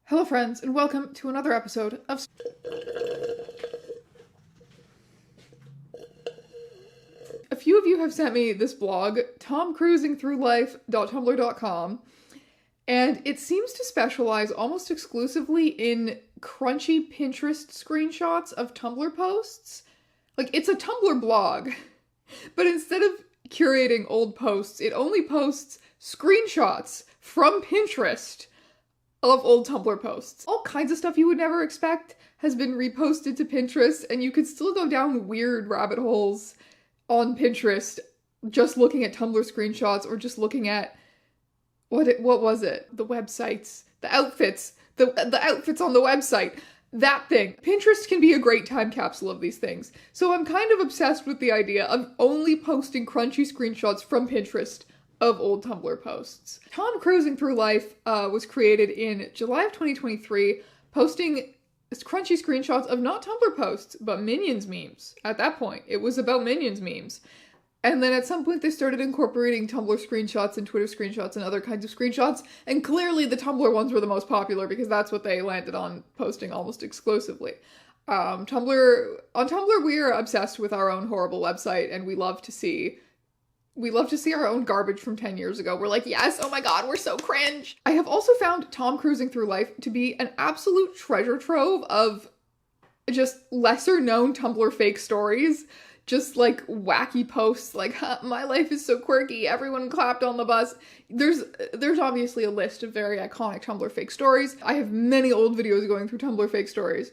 Hello friends, and welcome to another episode of... A few of you have sent me this blog, tomcruisingthroughlife.tumblr.com, and it seems to specialize almost exclusively in crunchy Pinterest screenshots of Tumblr posts. Like, it's a Tumblr blog, but instead of curating old posts, it only posts screenshots from Pinterest of old Tumblr posts. All kinds of stuff you would never expect has been reposted to Pinterest, and you could still go down weird rabbit holes on Pinterest just looking at Tumblr screenshots or just looking at what was it? The websites, the outfits on the website. That thing. Pinterest can be a great time capsule of these things. So I'm kind of obsessed with the idea of only posting crunchy screenshots from Pinterest of old Tumblr posts. Tom Cruising Through Life was created in July of 2023, posting crunchy screenshots of not Tumblr posts, but Minions memes. At that point, it was about Minions memes. And then at some point they started incorporating Tumblr screenshots and Twitter screenshots and other kinds of screenshots, and clearly the Tumblr ones were the most popular because that's what they landed on posting almost exclusively. On Tumblr we are obsessed with our own horrible website, and we love to see our own garbage from 10 years ago. We're like, yes, oh my god, we're so cringe. I have also found Tom Cruising Through Life to be an absolute treasure trove of just lesser known Tumblr fake stories. Just like wacky posts like, my life is so quirky, everyone clapped on the bus. There's obviously a list of very iconic Tumblr fake stories. I have many old videos going through Tumblr fake stories.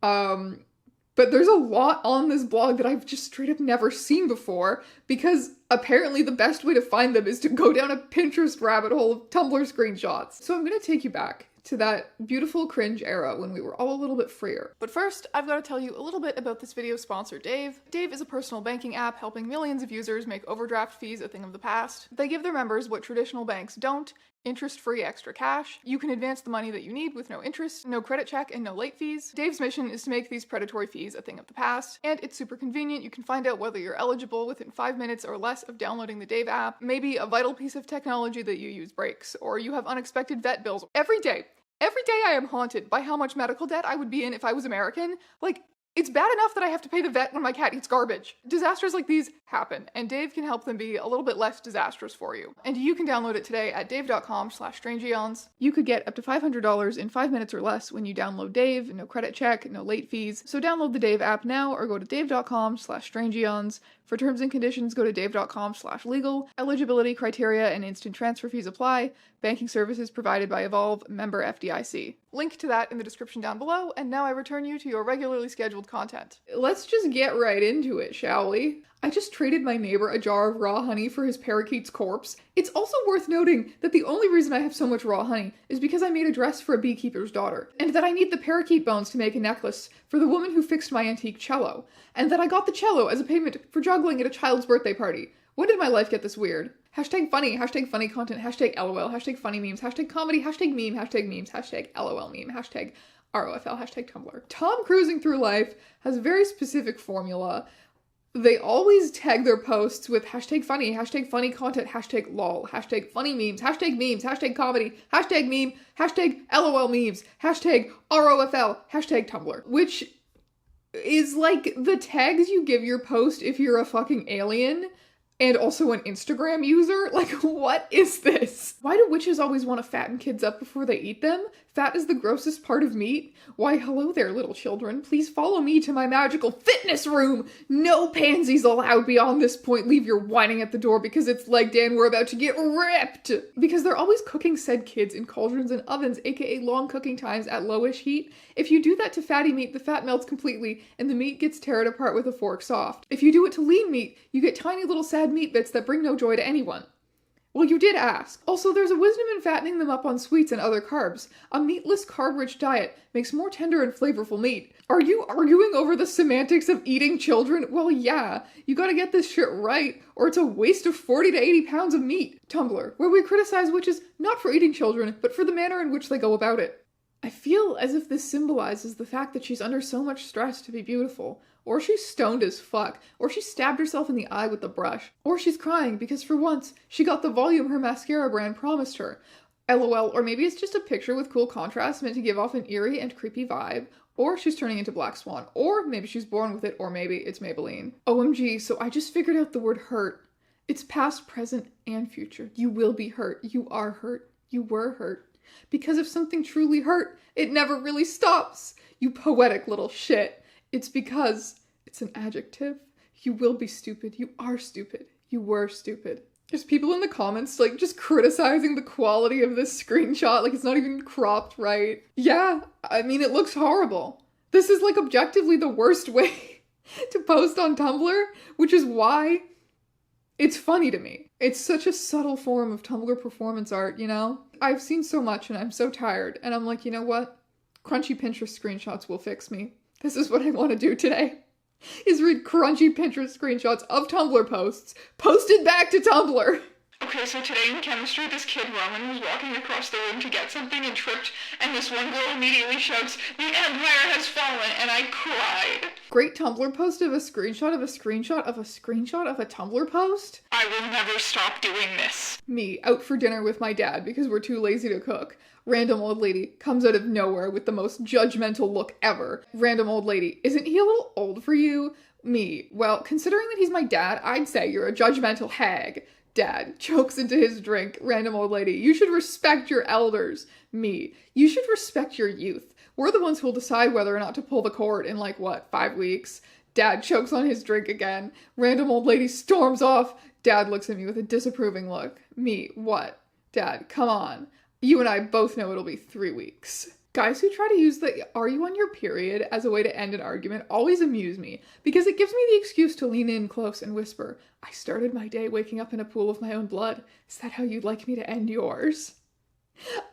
But there's a lot on this blog that I've just straight up never seen before, because apparently the best way to find them is to go down a Pinterest rabbit hole of Tumblr screenshots. So I'm gonna take you back to that beautiful cringe era when we were all a little bit freer. But first, I've got to tell you a little bit about this video's sponsor, Dave. Dave is a personal banking app helping millions of users make overdraft fees a thing of the past. They give their members what traditional banks don't: interest-free extra cash. You can advance the money that you need with no interest, no credit check, and no late fees. Dave's mission is to make these predatory fees a thing of the past, and it's super convenient. You can find out whether you're eligible within 5 minutes or less of downloading the Dave app. Maybe a vital piece of technology that you use breaks, or you have unexpected vet bills. Every day I am haunted by how much medical debt I would be in if I was American. Like, it's bad enough that I have to pay the vet when my cat eats garbage. Disasters like these happen, and Dave can help them be a little bit less disastrous for you. And you can download it today at dave.com/strangeeons. You could get up to $500 in 5 minutes or less when you download Dave. No credit check, no late fees. So download the Dave app now or go to dave.com/strangeeons. For terms and conditions, go to dave.com/legal. Eligibility criteria and instant transfer fees apply. Banking services provided by Evolve, member FDIC. Link to that in the description down below, and now I return you to your regularly scheduled content. Let's just get right into it, shall we? I just traded my neighbor a jar of raw honey for his parakeet's corpse. It's also worth noting that the only reason I have so much raw honey is because I made a dress for a beekeeper's daughter, and that I need the parakeet bones to make a necklace for the woman who fixed my antique cello, and that I got the cello as a payment for juggling at a child's birthday party. When did my life get this weird? Hashtag funny content, hashtag LOL, hashtag funny memes, hashtag comedy, hashtag meme, hashtag memes, hashtag LOL meme, hashtag ROFL, hashtag Tumblr. Tom Cruising Through Life has a very specific formula. They always tag their posts with hashtag funny content, hashtag lol, hashtag funny memes, hashtag comedy, hashtag meme, hashtag LOL memes, hashtag ROFL, hashtag Tumblr, which is like the tags you give your post if you're a fucking alien and also an Instagram user. Like, what is this? Why do witches always want to fatten kids up before they eat them? Fat is the grossest part of meat. Why, hello there, little children. Please follow me to my magical fitness room. No pansies allowed beyond this point. Leave your whining at the door because it's like, Dan, we're about to get ripped. Because they're always cooking said kids in cauldrons and ovens, aka long cooking times at lowish heat. If you do that to fatty meat, the fat melts completely and the meat gets teared apart with a fork soft. If you do it to lean meat, you get tiny little sad meat bits that bring no joy to anyone. Well, you did ask. Also, there's a wisdom in fattening them up on sweets and other carbs. A meatless, carb-rich diet makes more tender and flavorful meat. Are you arguing over the semantics of eating children? Well, yeah. You gotta get this shit right, or it's a waste of 40 to 80 pounds of meat. Tumblr, where we criticize witches not for eating children, but for the manner in which they go about it. I feel as if this symbolizes the fact that she's under so much stress to be beautiful. Or she's stoned as fuck. Or she stabbed herself in the eye with the brush. Or she's crying because for once, she got the volume her mascara brand promised her. LOL, or maybe it's just a picture with cool contrast meant to give off an eerie and creepy vibe. Or she's turning into Black Swan. Or maybe she's born with it, or maybe it's Maybelline. OMG, so I just figured out the word hurt. It's past, present, and future. You will be hurt. You are hurt. You were hurt. Because if something truly hurt, it never really stops. You poetic little shit. It's because it's an adjective. You will be stupid. You are stupid. You were stupid. There's people in the comments, like, just criticizing the quality of this screenshot. Like, it's not even cropped right. Yeah, I mean, it looks horrible. This is, like, objectively the worst way to post on Tumblr, which is why it's funny to me. It's such a subtle form of Tumblr performance art, you know? I've seen so much and I'm so tired. And I'm like, you know what? Crunchy Pinterest screenshots will fix me. This is what I want to do today. Is read crunchy Pinterest screenshots of Tumblr posts posted back to Tumblr. Okay, so today in chemistry, this kid Roman was walking across the room to get something and tripped, and this one girl immediately shouts, "The Empire has fallen," and I cried. Great Tumblr post of a screenshot of a screenshot of a screenshot of a Tumblr post? I will never stop doing this. Me, out for dinner with my dad because we're too lazy to cook. Random old lady comes out of nowhere with the most judgmental look ever. Random old lady, isn't he a little old for you? Me, well, considering that he's my dad, I'd say you're a judgmental hag. Dad chokes into his drink. Random old lady, you should respect your elders. Me, you should respect your youth. We're the ones who'll decide whether or not to pull the cord in 5 weeks. Dad chokes on his drink again. Random old lady storms off. Dad looks at me with a disapproving look. Me, what? Dad, come on. You and I both know it'll be 3 weeks. Guys who try to use the "are you on your period" as a way to end an argument always amuse me, because it gives me the excuse to lean in close and whisper, "I started my day waking up in a pool of my own blood. Is that how you'd like me to end yours?"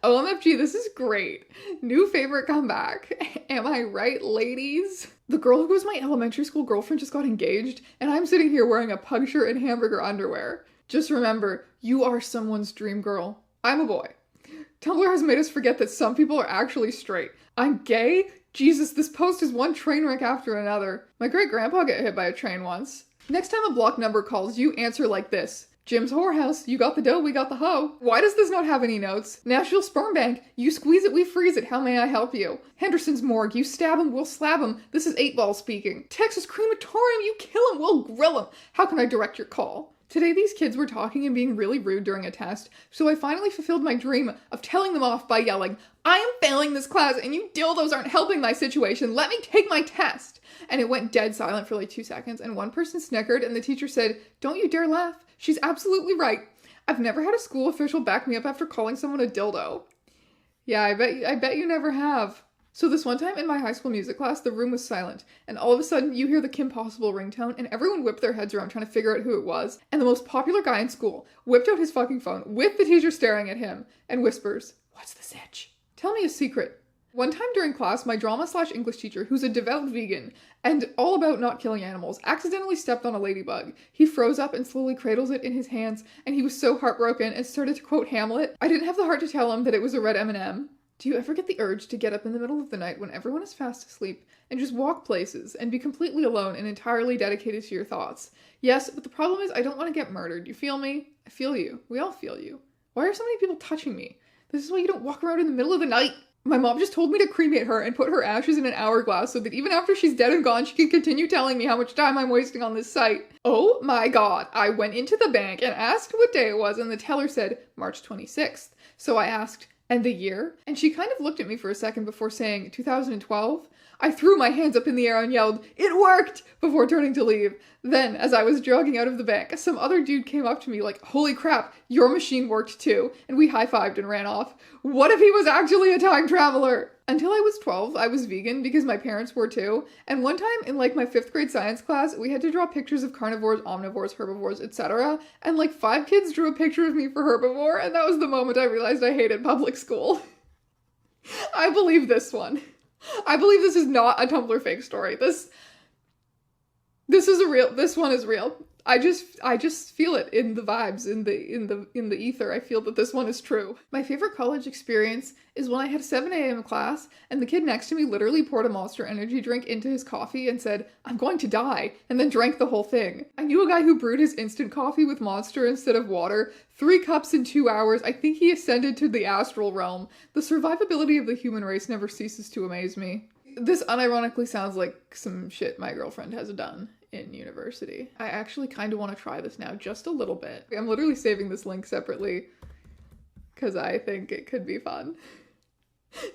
OMFG, this is great. New favorite comeback. Am I right, ladies? The girl who was my elementary school girlfriend just got engaged, and I'm sitting here wearing a pug shirt and hamburger underwear. Just remember, you are someone's dream girl. I'm a boy. Tumblr has made us forget that some people are actually straight. I'm gay? Jesus, this post is one train wreck after another. My great-grandpa got hit by a train once. Next time a block number calls, you answer like this. Jim's whorehouse, you got the dough, we got the hoe. Why does this not have any notes? National Sperm Bank, you squeeze it, we freeze it, how may I help you? Henderson's morgue, you stab him, we'll slab him. This is 8-Ball speaking. Texas crematorium, you kill him, we'll grill him. How can I direct your call? Today these kids were talking and being really rude during a test, so I finally fulfilled my dream of telling them off by yelling, "I am failing this class and you dildos aren't helping my situation, let me take my test!" And it went dead silent for 2 seconds, and one person snickered and the teacher said, "Don't you dare laugh, she's absolutely right. I've never had a school official back me up after calling someone a dildo." Yeah, I bet you never have. So this one time in my high school music class, the room was silent, and all of a sudden you hear the Kim Possible ringtone, and everyone whipped their heads around trying to figure out who it was, and the most popular guy in school whipped out his fucking phone with the teacher staring at him, and whispers, "What's the sitch? Tell me a secret." One time during class, my drama/English teacher, who's a devout vegan, and all about not killing animals, accidentally stepped on a ladybug. He froze up and slowly cradles it in his hands, and he was so heartbroken and started to quote Hamlet. I didn't have the heart to tell him that it was a red M&M. Do you ever get the urge to get up in the middle of the night when everyone is fast asleep and just walk places and be completely alone and entirely dedicated to your thoughts? Yes, but the problem is I don't want to get murdered. You feel me? I feel you. We all feel you. Why are so many people touching me? This is why you don't walk around in the middle of the night. My mom just told me to cremate her and put her ashes in an hourglass so that even after she's dead and gone, she can continue telling me how much time I'm wasting on this site. Oh my god. I went into the bank and asked what day it was, and the teller said March 26th. So I asked, "And the year?" And she kind of looked at me for a second before saying 2012. I threw my hands up in the air and yelled, "It worked!" before turning to leave. Then, as I was jogging out of the bank, some other dude came up to me like, "Holy crap, your machine worked too," and we high-fived and ran off. What if he was actually a time traveler? Until I was 12, I was vegan because my parents were too, and one time in my 5th grade science class, we had to draw pictures of carnivores, omnivores, herbivores, etc., and 5 kids drew a picture of me for herbivore, and that was the moment I realized I hated public school. I believe this one. I believe this is not a Tumblr fake story. This one is real. I just feel it in the vibes, in the ether. I feel that this one is true. My favorite college experience is when I had a 7 a.m. class and the kid next to me literally poured a Monster Energy drink into his coffee and said, "I'm going to die," and then drank the whole thing. I knew a guy who brewed his instant coffee with Monster instead of water, 3 cups in 2 hours. I think he ascended to the astral realm. The survivability of the human race never ceases to amaze me. This unironically sounds like some shit my girlfriend has done in university. I actually kind of want to try this now, just a little bit. I'm literally saving this link separately because I think it could be fun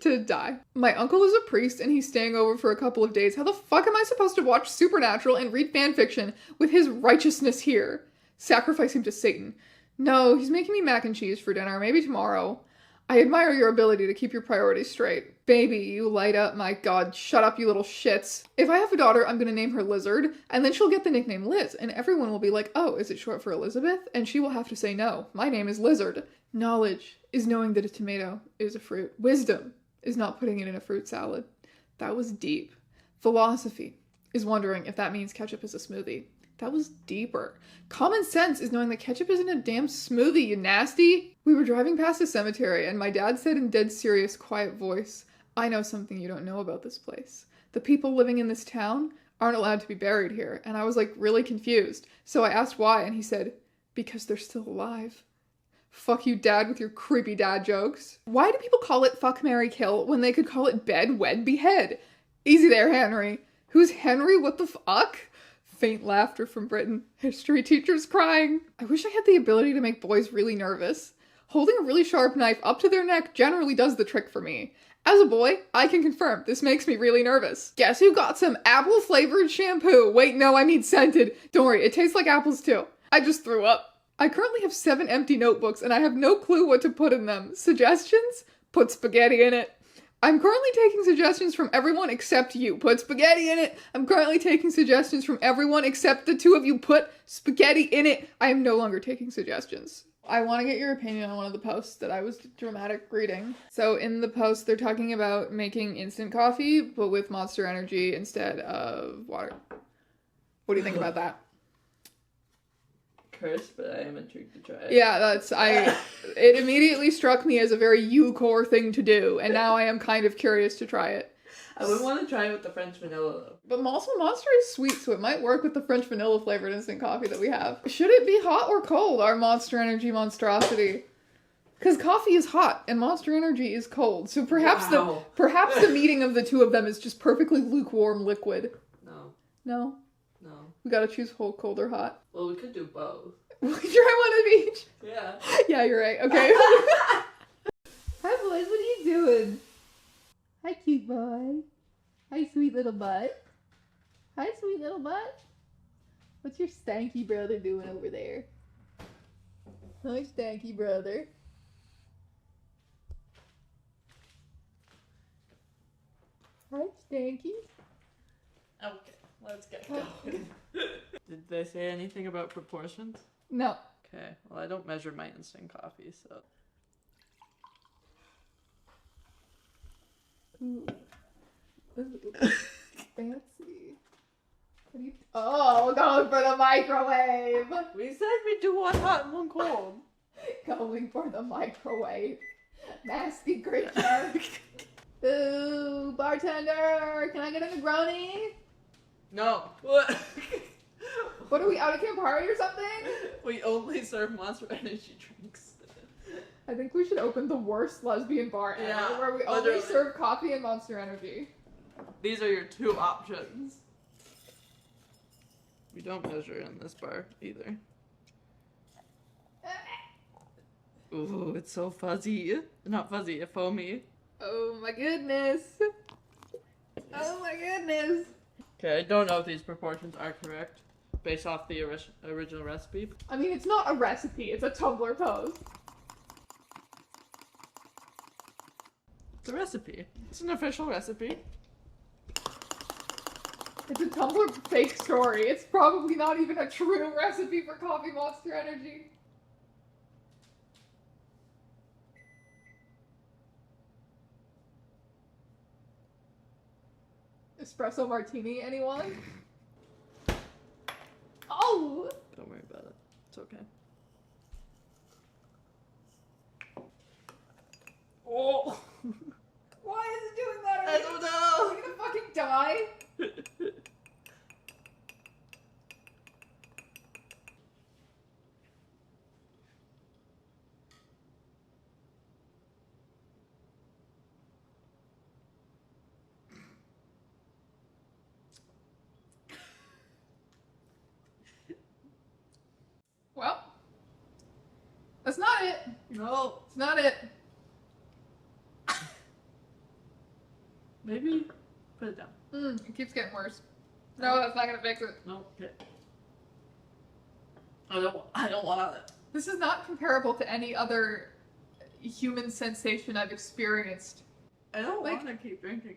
to die. My uncle is a priest and he's staying over for a couple of days. How the fuck am I supposed to watch Supernatural and read fanfiction with his righteousness here? Sacrifice him to Satan. No, he's making me mac and cheese for dinner, maybe tomorrow. I admire your ability to keep your priorities straight. Baby, you light up, my god, shut up, you little shits. If I have a daughter, I'm gonna name her Lizard, and then she'll get the nickname Liz, and everyone will be like, oh, is it short for Elizabeth? And she will have to say, no, my name is Lizard. Knowledge is knowing that a tomato is a fruit. Wisdom is not putting it in a fruit salad. That was deep. Philosophy is wondering if that means ketchup is a smoothie. That was deeper. Common sense is knowing that ketchup isn't a damn smoothie, you nasty. We were driving past a cemetery and my dad said in dead serious, quiet voice, I know something you don't know about this place. The people living in this town aren't allowed to be buried here. And I was like really confused. So I asked why and he said, because they're still alive. Fuck you, dad, with your creepy dad jokes. Why do people call it fuck, marry, kill when they could call it bed, wed, behead? Easy there, Henry. Who's Henry? What the fuck? Faint laughter from Britain. History teachers crying. I wish I had the ability to make boys really nervous. Holding a really sharp knife up to their neck generally does the trick for me. As a boy, I can confirm this makes me really nervous. Guess who got some apple flavored shampoo? Wait, no, I mean scented. Don't worry, it tastes like apples too. I just threw up. I currently have 7 empty notebooks and I have no clue what to put in them. Suggestions? Put spaghetti in it. I'm currently taking suggestions from everyone except you. Put spaghetti in it. I'm currently taking suggestions from everyone except the 2 of you. Put spaghetti in it. I am no longer taking suggestions. I want to get your opinion on one of the posts that I was dramatic reading. So in the post, they're talking about making instant coffee, but with Monster Energy instead of water. What do you think about that? Curse, but I am intrigued to try it. Yeah, it immediately struck me as a very you-core thing to do, and now I am kind of curious to try it. I would want to try it with the French vanilla, though. But also Monster is sweet, so it might work with the French vanilla flavored instant coffee that we have. Should it be hot or cold, our Monster Energy monstrosity? Because coffee is hot, and Monster Energy is cold, so perhaps the meeting of the 2 of them is just perfectly lukewarm liquid. No. No? No. We gotta choose cold or hot. Well, we could do both. We could try one of each. Yeah. Yeah, you're right. Okay. Hi, boys. What are you doing? Hi, cute boy. Hi, sweet little butt. Hi, sweet little butt. What's your stanky brother doing over there? Hi, stanky brother. Hi, stanky. Okay, let's get going. Did they say anything about proportions? No. Okay, well, I don't measure my instant coffee, so. Ooh. Ooh. Fancy. What are you... Oh, going for the microwave. We said we'd do one hot and one cold. Going for the microwave. Nasty creature. Ooh, bartender, can I get a Negroni? No. What? What are we, out of Campari or something? We only serve Monster Energy drinks. I think we should open the worst lesbian bar ever, Yeah, where we only serve coffee and Monster Energy. These are your 2 options. We don't measure in this bar either. Ooh, it's so fuzzy. Not fuzzy, foamy. Oh my goodness. Oh my goodness. Okay, I don't know if these proportions are correct based off the original recipe. I mean, it's not a recipe, it's a Tumblr post. It's a recipe. It's an official recipe. It's a Tumblr fake story. It's probably not even a true recipe for coffee Monster Energy. Espresso martini, anyone? Oh! The about it. It's okay. Oh! Why is it doing that? I don't know! Are we gonna fucking die? Well, that's not it. No. It's not it. Maybe put it down. It keeps getting worse. No, that's not gonna fix it. No. Okay. I don't want it. This is not comparable to any other human sensation I've experienced. I don't Like- want to keep drinking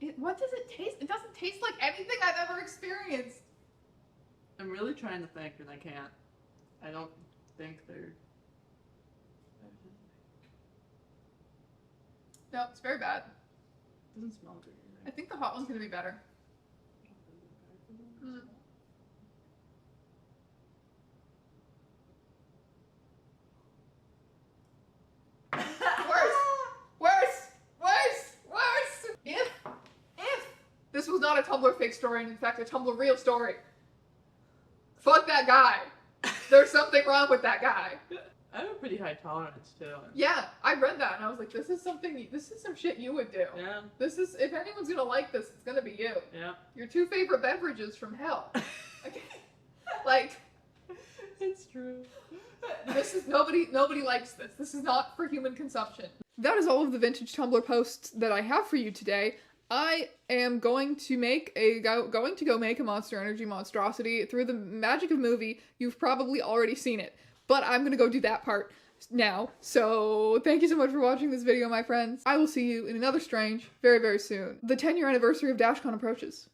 it. What does it taste? It doesn't taste like anything I've ever experienced. I'm really trying to think and I can't. I don't think they're... No, it's very bad. Doesn't smell good I either. think the hot one's gonna be better. Worse! If this was not a Tumblr fake story and in fact a Tumblr real story, fuck that guy. There's something wrong with that guy. I have a pretty high tolerance too. Yeah, I read that and I was like, this is some shit you would do. Yeah. If anyone's gonna like this, it's gonna be you. Yeah. Your 2 favorite beverages from hell. Like, It's true. this is nobody likes this. This is not for human consumption. That is all of the vintage Tumblr posts that I have for you today. I am going to go make a Monster Energy monstrosity through the magic of movie. You've probably already seen it, but I'm gonna go do that part now. So thank you so much for watching this video, my friends. I will see you in another strange very, very soon. The 10-year anniversary of DashCon approaches.